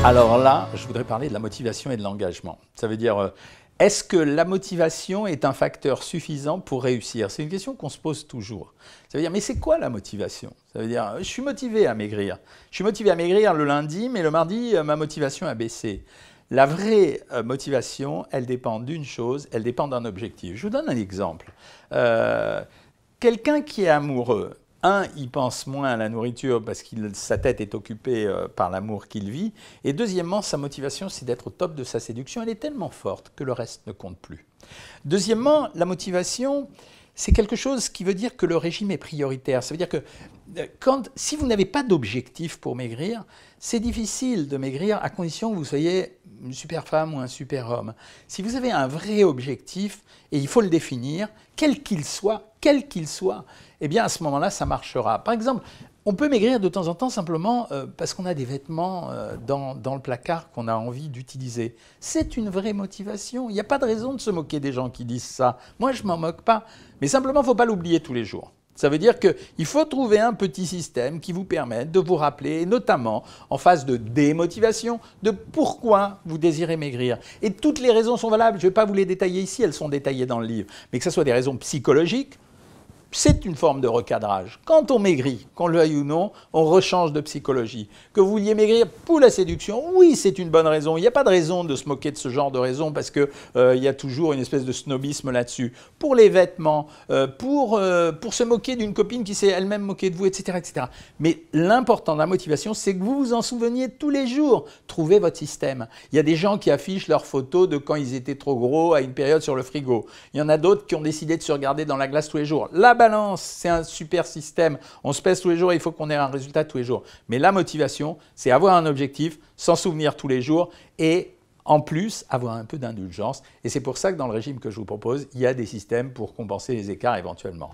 Alors là, je voudrais parler de la motivation et de l'engagement. Ça veut dire, est-ce que la motivation est un facteur suffisant pour réussir? C'est une question qu'on se pose toujours. Ça veut dire, mais c'est quoi la motivation? Ça veut dire, je suis motivé à maigrir. Je suis motivé à maigrir le lundi, mais le mardi, ma motivation a baissé. La vraie motivation, elle dépend d'une chose, elle dépend d'un objectif. Je vous donne un exemple. Quelqu'un qui est amoureux, il pense moins à la nourriture parce que sa tête est occupée par l'amour qu'il vit. Et deuxièmement, sa motivation, c'est d'être au top de sa séduction. Elle est tellement forte que le reste ne compte plus. Deuxièmement, la motivation, c'est quelque chose qui veut dire que le régime est prioritaire. Ça veut dire que si vous n'avez pas d'objectif pour maigrir, c'est difficile de maigrir à condition que vous soyez une super femme ou un super homme. Si vous avez un vrai objectif, et il faut le définir, quel qu'il soit, eh bien à ce moment-là, ça marchera. Par exemple, on peut maigrir de temps en temps simplement parce qu'on a des vêtements dans le placard qu'on a envie d'utiliser. C'est une vraie motivation. Il n'y a pas de raison de se moquer des gens qui disent ça. Moi, je ne m'en moque pas. Mais simplement, il ne faut pas l'oublier tous les jours. Ça veut dire qu'il faut trouver un petit système qui vous permette de vous rappeler, notamment en phase de démotivation, de pourquoi vous désirez maigrir. Et toutes les raisons sont valables. Je ne vais pas vous les détailler ici, elles sont détaillées dans le livre. Mais que ce soit des raisons psychologiques, c'est une forme de recadrage. Quand on maigrit, qu'on le veuille ou non, on rechange de psychologie. Que vous vouliez maigrir pour la séduction, oui, c'est une bonne raison. Il n'y a pas de raison de se moquer de ce genre de raison parce qu'il y a toujours une espèce de snobisme là-dessus. Pour les vêtements, pour se moquer d'une copine qui s'est elle-même moquée de vous, etc., etc. Mais l'important de la motivation, c'est que vous vous en souveniez tous les jours. Trouvez votre système. Il y a des gens qui affichent leurs photos de quand ils étaient trop gros à une période sur le frigo. Il y en a d'autres qui ont décidé de se regarder dans la glace tous les jours. La balance, c'est un super système. On se pèse tous les jours et il faut qu'on ait un résultat tous les jours. Mais la motivation, c'est avoir un objectif, s'en souvenir tous les jours et en plus avoir un peu d'indulgence. Et c'est pour ça que dans le régime que je vous propose, il y a des systèmes pour compenser les écarts éventuellement.